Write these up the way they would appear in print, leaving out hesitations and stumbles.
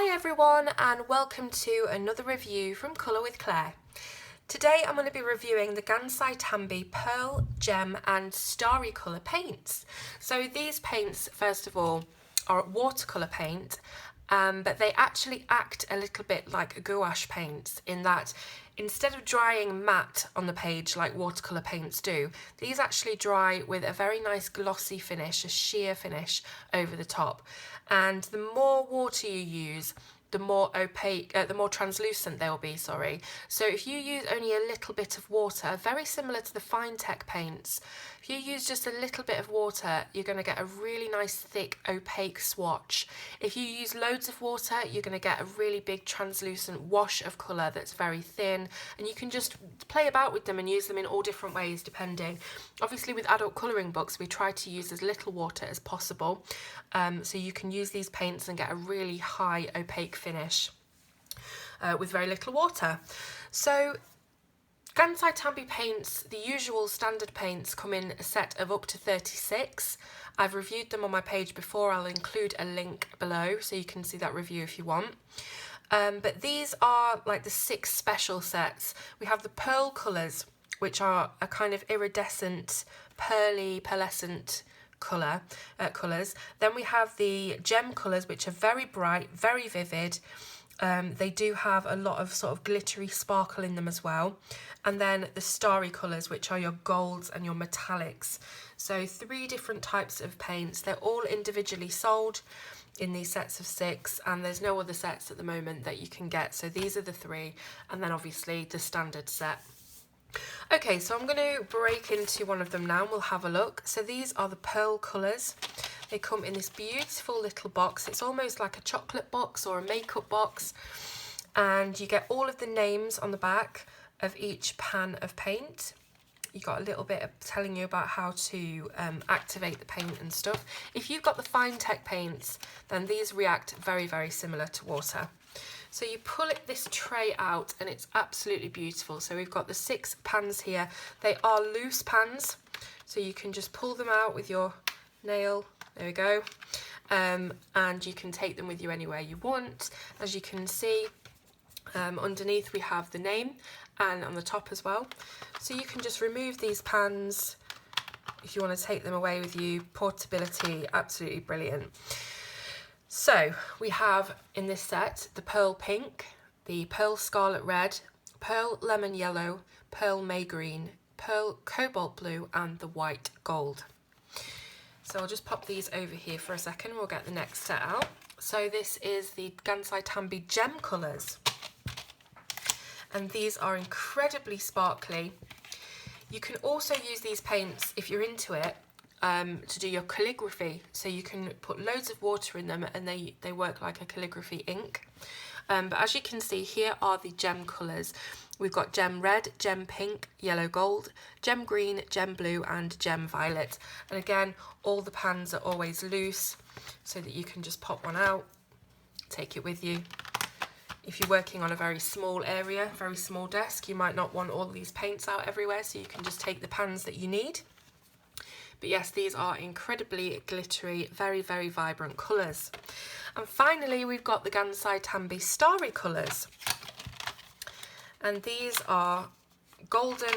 Hi everyone and welcome to another review from Colour with Claire. Today I'm going to be reviewing the Gansai Tambi Pearl, Gem and Starry Colour paints. So these paints, first of all, are watercolour paint, but they actually act a little bit like gouache paints in that instead of drying matte on the page like watercolour paints do, these actually dry with a very nice glossy finish, a sheer finish over the top. And the more water you use, the more opaque, the more translucent they'll be, sorry. So if you use only a little bit of water, very similar to the fine tech paints, if you use just a little bit of water, you're going to get a really nice thick opaque swatch. If you use loads of water, you're going to get a really big translucent wash of colour that's very thin, and you can just play about with them and use them in all different ways depending. Obviously with adult colouring books we try to use as little water as possible, so you can use these paints and get a really high opaque finish with very little water. So Gansai Tambi paints, the usual standard paints, come in a set of up to 36. I've reviewed them on my page before. I'll include a link below so you can see that review if you want. But these are like the 6 special sets. We have the Pearl Colours, which are a kind of iridescent, pearly, pearlescent colours. Then we have the Gem Colours, which are very bright, very vivid. They do have a lot of sort of glittery sparkle in them as well. And then the Starry Colours, which are your golds and your metallics. So 3 different types of paints. They're all individually sold in these sets of 6, and there's no other sets at the moment that you can get. So these are the 3, and then obviously the standard set. Okay, so I'm going to break into one of them now and we'll have a look. So these are the Pearl Colours. They come in this beautiful little box. It's almost like a chocolate box or a makeup box, and you get all of the names on the back of each pan of paint. You got a little bit of telling you about how to activate the paint and stuff. If you've got the fine tech paints, then these react very, very similar to water. So you pull this tray out and it's absolutely beautiful. So we've got the 6 pans here. They are loose pans, so you can just pull them out with your nail. There we go. And you can take them with you anywhere you want. As you can see, underneath we have the name, and on the top as well. So you can just remove these pans if you want to take them away with you. Portability, absolutely brilliant. So we have in this set the Pearl Pink, the Pearl Scarlet Red, Pearl Lemon Yellow, Pearl May Green, Pearl Cobalt Blue and the White Gold. So I'll just pop these over here for a second. We'll get the next set out. So this is the Gansai Tambi Gem Colours. And these are incredibly sparkly. You can also use these paints, if you're into it, to do your calligraphy. So you can put loads of water in them and they work like a calligraphy ink. But as you can see, here are the gem colours. We've got Gem Red, Gem Pink, Yellow Gold, Gem Green, Gem Blue and Gem Violet. And again, all the pans are always loose so that you can just pop one out, take it with you. If you're working on a very small area, very small desk, you might not want all these paints out everywhere, so you can just take the pans that you need. But yes, these are incredibly glittery, very, very vibrant colours. And finally, we've got the Gansai Tambi Starry Colours. And these are golden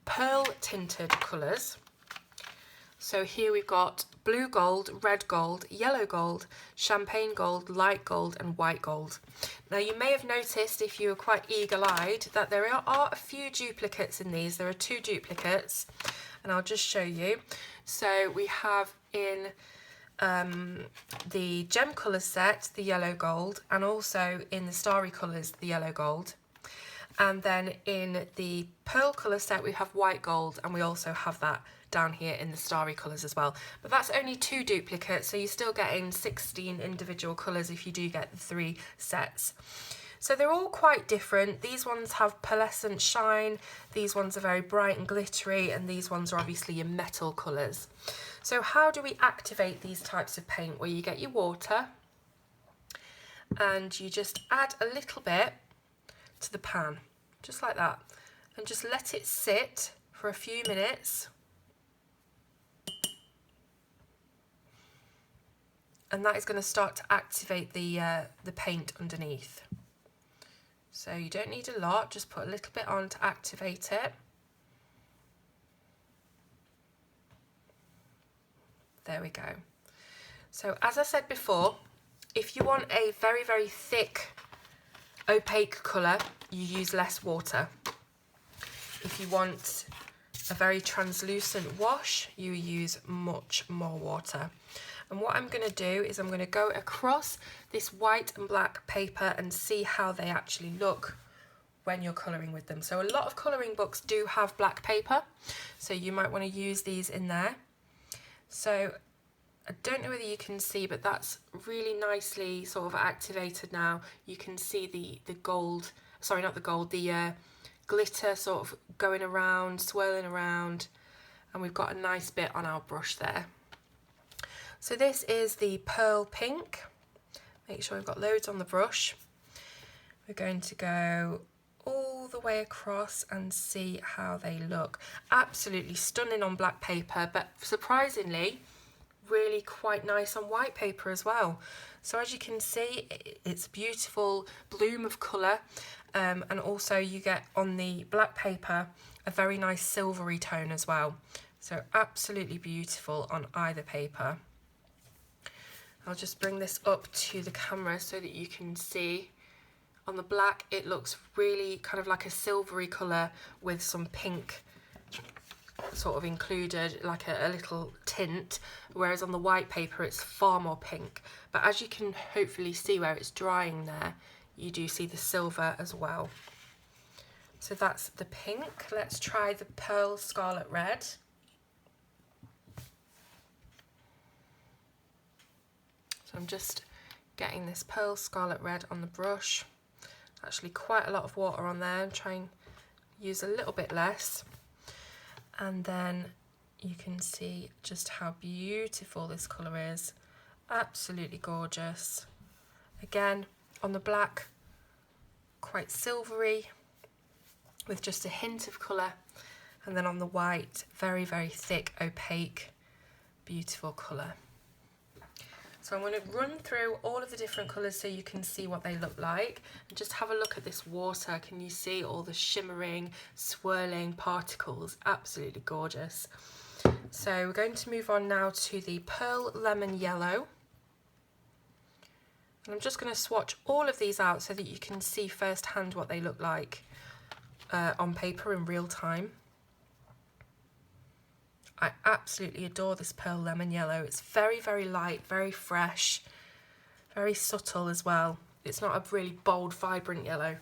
pearl tinted colours. So here we've got blue gold, red gold, yellow gold, champagne gold, light gold and white gold. Now you may have noticed, if you were quite eagle-eyed, that there are a few duplicates in these. There are 2 duplicates and I'll just show you. So we have in the Gem Colours set, the yellow gold, and also in the Starry Colours, the yellow gold. And then in the Pearl Colour set we have white gold, and we also have that down here in the Starry Colours as well. But that's only 2 duplicates, so you're still getting 16 individual colours if you do get the 3 sets. So they're all quite different. These ones have pearlescent shine, these ones are very bright and glittery, and these ones are obviously your metal colours. So how do we activate these types of paint? Well, you get your water and you just add a little bit to the pan, just like that, and just let it sit for a few minutes. and that is going to start to activate the paint underneath. So you don't need a lot, just put a little bit on to activate it. There we go. So as I said before, if you want a very, very thick, opaque colour, you use less water. If you want a very translucent wash, you use much more water. And what I'm going to do is I'm going to go across this white and black paper and see how they actually look when you're colouring with them. So a lot of colouring books do have black paper, so you might want to use these in there. So I don't know whether you can see, but that's really nicely sort of activated now. You can see the gold, sorry, not the gold, the glitter sort of going around, swirling around, and we've got a nice bit on our brush there. So this is the pearl pink. Make sure we've got loads on the brush. We're going to go all the way across and see how they look. Absolutely stunning on black paper, but surprisingly, really quite nice on white paper as well. So as you can see, it's a beautiful bloom of colour, and also you get on the black paper a very nice silvery tone as well. So absolutely beautiful on either paper. I'll just bring this up to the camera so that you can see. On the black, it looks really kind of like a silvery colour with some pink sort of included, like a little tint, whereas on the white paper it's far more pink. But as you can hopefully see where it's drying there, you do see the silver as well. So that's the pink. Let's try the pearl scarlet red. So I'm just getting this pearl scarlet red on the brush. Actually quite a lot of water on there. I'm trying to use a little bit less. And then you can see just how beautiful this colour is. Absolutely gorgeous. Again, on the black, quite silvery with just a hint of colour. And then on the white, very, very thick, opaque, beautiful colour. So I'm going to run through all of the different colours so you can see what they look like. And just have a look at this water. Can you see all the shimmering, swirling particles? Absolutely gorgeous. So we're going to move on now to the Pearl Lemon Yellow. And I'm just going to swatch all of these out so that you can see firsthand what they look like on paper in real time. I absolutely adore this Pearl Lemon Yellow. It's very, very light, very fresh, very subtle as well. It's not a really bold, vibrant yellow.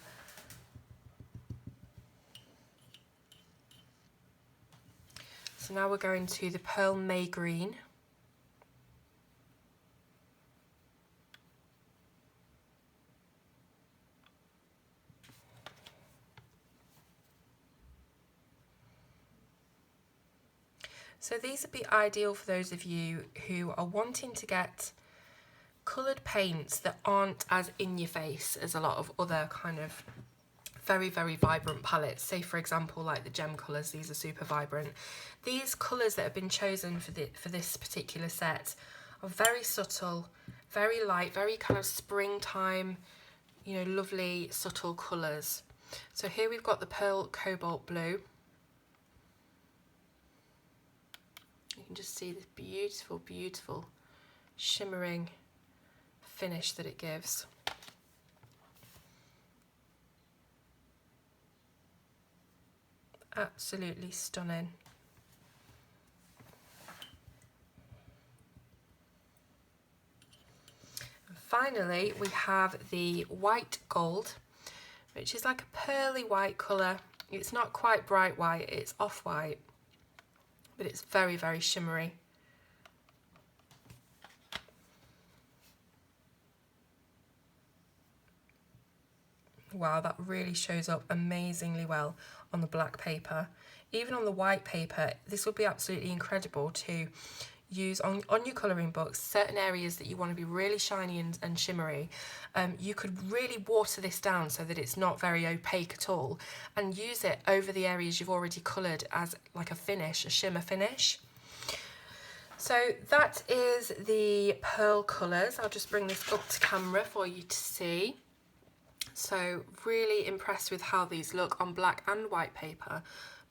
So now we're going to the Pearl May Green. So these would be ideal for those of you who are wanting to get coloured paints that aren't as in your face as a lot of other kind of very, very vibrant palettes. Say for example like the gem colours, these are super vibrant. These colours that have been chosen for this particular set are very subtle, very light, very kind of springtime, you know, lovely subtle colours. So here we've got the Pearl Cobalt Blue. You can just see this beautiful, beautiful shimmering finish that it gives. Absolutely stunning. And finally, we have the White Gold, which is like a pearly white colour. It's not quite bright white, it's off-white, but it's very, very shimmery. Wow, that really shows up amazingly well on the black paper. Even on the white paper, this will be absolutely incredible to use on your colouring books. Certain areas that you want to be really shiny and shimmery, you could really water this down so that it's not very opaque at all, and use it over the areas you've already coloured as like a finish, a shimmer finish. So that is the pearl colours. I'll just bring this up to camera for you to see. So really impressed with how these look on black and white paper,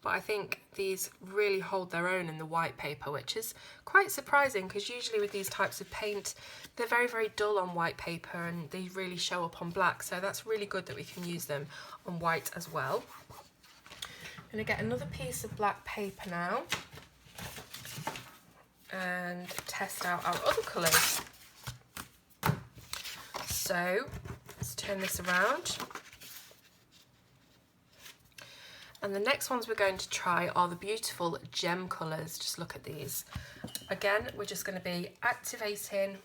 but I think these really hold their own in the white paper, which is quite surprising because usually with these types of paint they're very, very dull on white paper and they really show up on black, so that's really good that we can use them on white as well. I'm going to get another piece of black paper now and test out our other colours. So let's turn this around. And the next ones we're going to try are the beautiful gem colours. Just look at these. Again, we're just going to be activating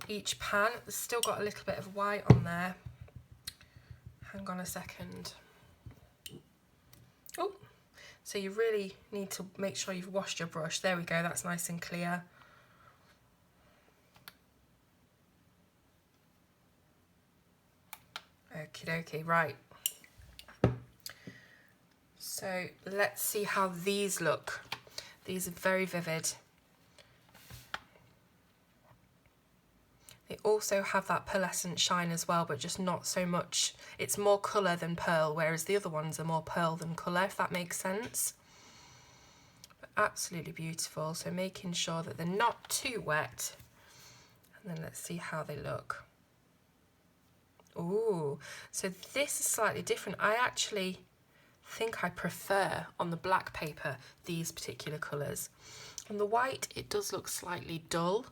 each pan. There's still got a little bit of white on there. Hang on a second. Oh, so you really need to make sure you've washed your brush. There we go, that's nice and clear. Okie dokie, right. So let's see how these look. These are very vivid. They also have that pearlescent shine as well, but just not so much. It's more colour than pearl, whereas the other ones are more pearl than colour, if that makes sense. But absolutely beautiful. So making sure that they're not too wet. And then let's see how they look. Ooh, so this is slightly different. I actually think I prefer on the black paper these particular colours. On the white it does look slightly dull,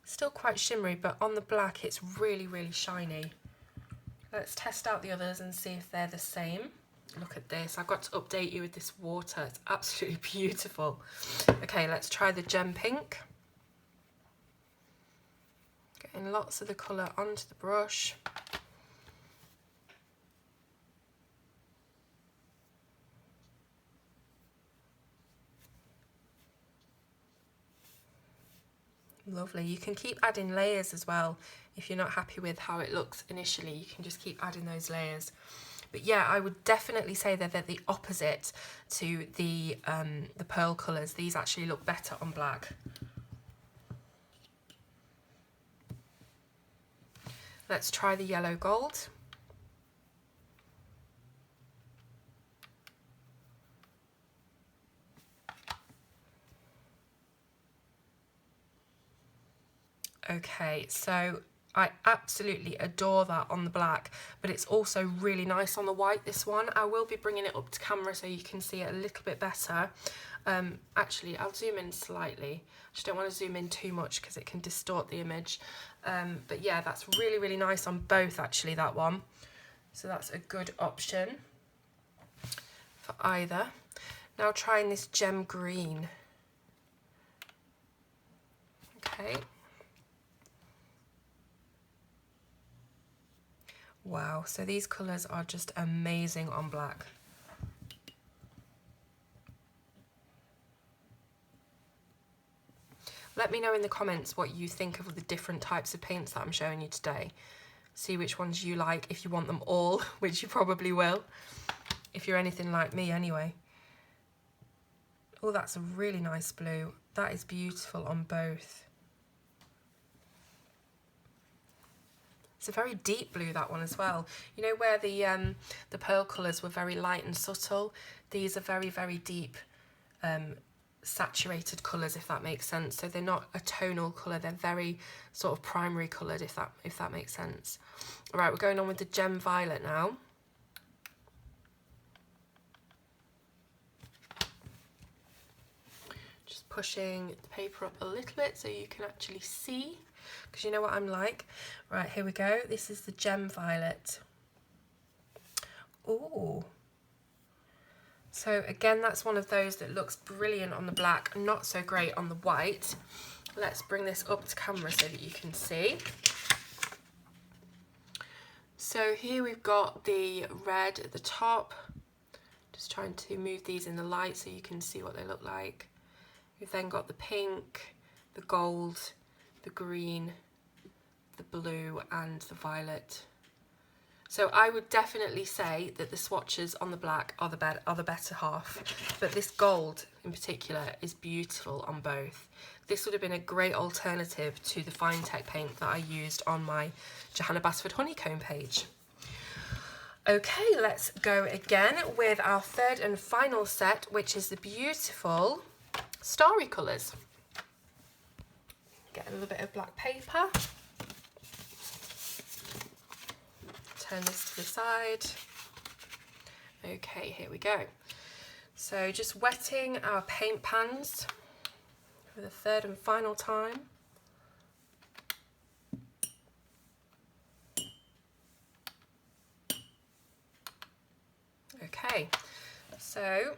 still quite shimmery, but on the black it's really, really shiny. Let's test out the others and see if they're the same. Look at this, I've got to update you with this water, it's absolutely beautiful. Okay, let's try the gem pink. Getting lots of the colour onto the brush. Lovely. You can keep adding layers as well. If you're not happy with how it looks initially, you can just keep adding those layers. But yeah, I would definitely say that they're the opposite to the pearl colours. These actually look better on black. Let's try the yellow gold. Okay, so I absolutely adore that on the black, but it's also really nice on the white, this one. I will be bringing it up to camera so you can see it a little bit better. Actually, I'll zoom in slightly. I just don't want to zoom in too much because it can distort the image. But yeah, that's really, really nice on both, actually, that one. So that's a good option for either. Now trying this gem green. Okay. Wow, so these colours are just amazing on black. Let me know in the comments what you think of the different types of paints that I'm showing you today. See which ones you like, if you want them all, which you probably will, if you're anything like me anyway. Oh, that's a really nice blue. That is beautiful on both. It's a very deep blue, that one as well. You know where the pearl colours were very light and subtle? These are very, very deep, saturated colours, if that makes sense. So they're not a tonal colour, they're very sort of primary coloured, if that makes sense. All right, we're going on with the gem violet now. Just pushing the paper up a little bit so you can actually see, because you know what I'm like. Right, here we go. This is the gem violet. Ooh. So again, that's one of those that looks brilliant on the black, not so great on the white. Let's bring this up to camera so that you can see. So here we've got the red at the top. Just trying to move these in the light so you can see what they look like. We've then got the pink, the gold, the green, the blue and the violet. So I would definitely say that the swatches on the black are the better half, but this gold in particular is beautiful on both. This would have been a great alternative to the Finetech paint that I used on my Johanna Basford Honeycomb page. Okay, let's go again with our third and final set, which is the beautiful Starry Colors. Get a little bit of black paper. Turn this to the side. Okay, here we go. So just wetting our paint pans for the third and final time. Okay, so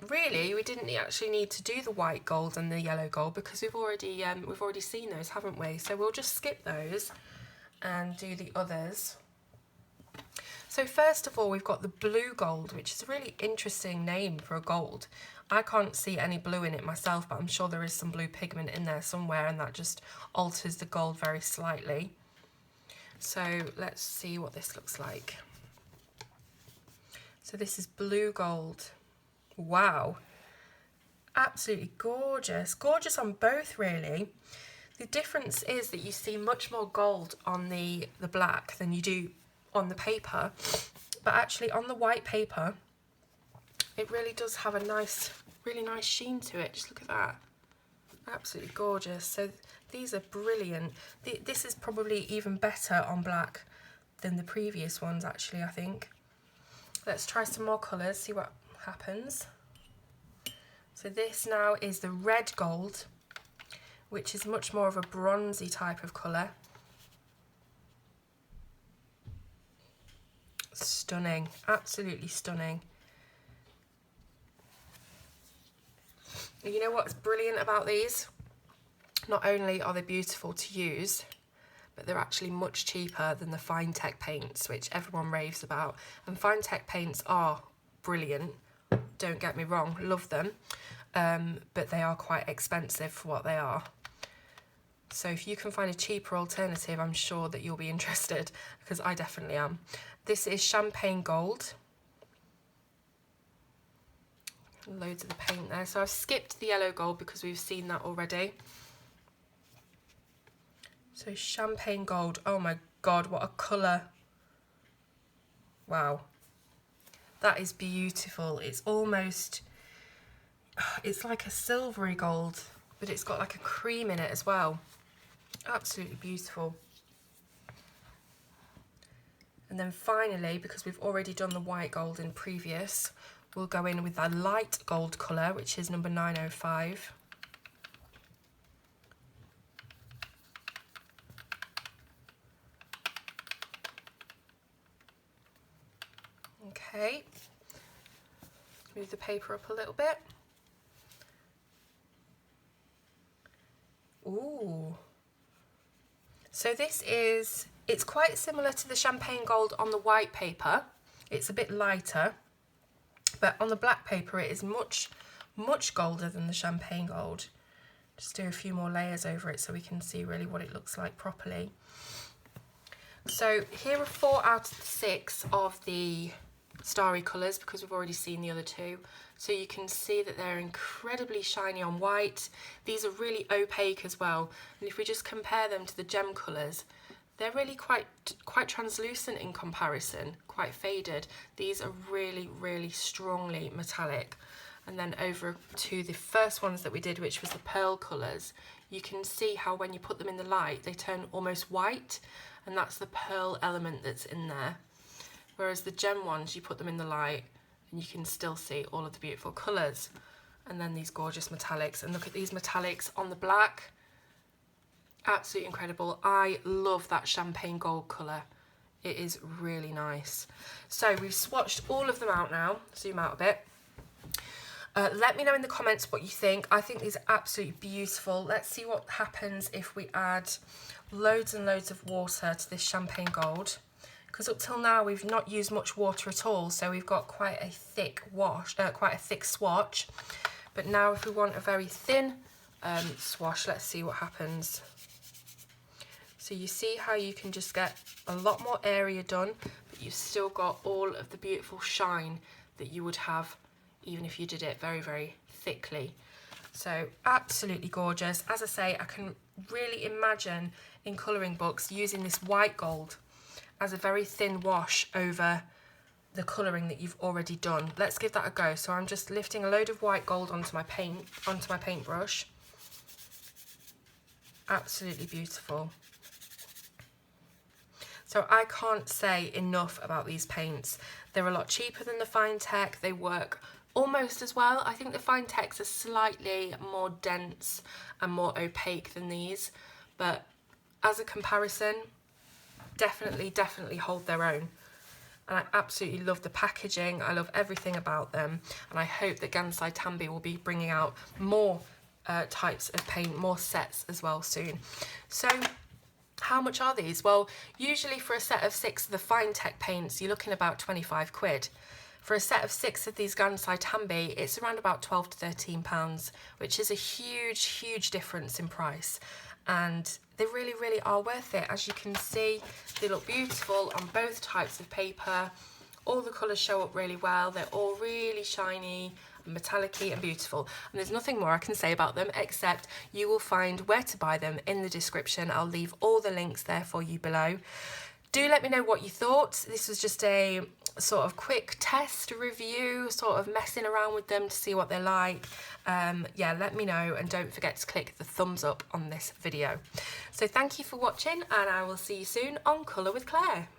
really we didn't actually need to do the white gold and the yellow gold because we've already seen those, haven't we? So we'll just skip those and do the others. So first of all, we've got the blue gold, which is a really interesting name for a gold. I can't see any blue in it myself, but I'm sure there is some blue pigment in there somewhere, and that just alters the gold very slightly. So let's see what this looks like. So this is blue gold. Wow. Absolutely gorgeous. Gorgeous on both, really. The difference is that you see much more gold on the black than you do on the paper, but actually on the white paper it really does have a really nice sheen to it. Just look at that, absolutely gorgeous. So these are brilliant. This is probably even better on black than the previous ones, actually, I think. Let's try some more colours, see what happens. So this now is the red gold, which is much more of a bronzy type of colour. Stunning, absolutely stunning. You know what's brilliant about these? Not only are they beautiful to use, but they're actually much cheaper than the Finetech paints, which everyone raves about. And Finetech paints are brilliant, don't get me wrong, love them, but they are quite expensive for what they are. So if you can find a cheaper alternative, I'm sure that you'll be interested, because I definitely am. This is champagne gold. Loads of the paint there. So I've skipped the yellow gold because we've seen that already. So champagne gold. Oh my God, what a colour. Wow. That is beautiful. It's almost, it's like a silvery gold, but it's got like a cream in it as well. Absolutely beautiful. And then finally, because we've already done the white gold in previous, we'll go in with a light gold colour, which is number 905. Okay, move the paper up a little bit. Ooh. So this is, it's quite similar to the champagne gold on the white paper. It's a bit lighter, but on the black paper it is much golder than the champagne gold. Just do a few more layers over it so we can see really what it looks like properly. So here are 4 out of 6 of the Starry Colors, because we've already seen the other 2. So you can see that they're incredibly shiny on white. These are really opaque as well, and if we just compare them to the gem colours, they're really quite translucent in comparison, quite faded. These are really strongly metallic. And then over to the first ones that we did, which was the pearl colours, you can see how when you put them in the light they turn almost white, and that's the pearl element that's in there. Whereas the gem ones, you put them in the light and you can still see all of the beautiful colours. And then these gorgeous metallics, and look at these metallics on the black. Absolutely incredible. I love that champagne gold colour. It is really nice. So we've swatched all of them out now. Zoom out a bit. Let me know in the comments what you think. I think these are absolutely beautiful. Let's see what happens if we add loads and loads of water to this champagne gold. Because up till now we've not used much water at all, so we've got quite a thick swatch. But now if we want a very thin swash, let's see what happens. So you see how you can just get a lot more area done, but you've still got all of the beautiful shine that you would have even if you did it very, very thickly. So absolutely gorgeous. As I say, I can really imagine in colouring books using this white gold as a very thin wash over the colouring that you've already done. Let's give that a go. So I'm just lifting a load of white gold onto my paintbrush. Absolutely beautiful. So I can't say enough about these paints. They're a lot cheaper than the Fine Tech. They work almost as well. I think the Fine Techs are slightly more dense and more opaque than these, but as a comparison, definitely hold their own. And I absolutely love the packaging. I love everything about them, and I hope that Gansai Tambi will be bringing out more types of paint, more sets as well soon. So how much are these? Well, usually for a set of 6 of the Fine Tech paints, you're looking about 25 quid. For a set of 6 of these Gansai Tambi, it's around about 12 to 13 pounds, which is a huge difference in price. And they really are worth it. As you can see, they look beautiful on both types of paper. All the colours show up really well. They're all really shiny, metallic-y and beautiful. And there's nothing more I can say about them except you will find where to buy them in the description. I'll leave all the links there for you below. Do let me know what you thought. This was just a sort of quick test review, sort of messing around with them to see what they're like. Yeah, let me know, and don't forget to click the thumbs up on this video. So thank you for watching, and I will see you soon on Colour with Claire.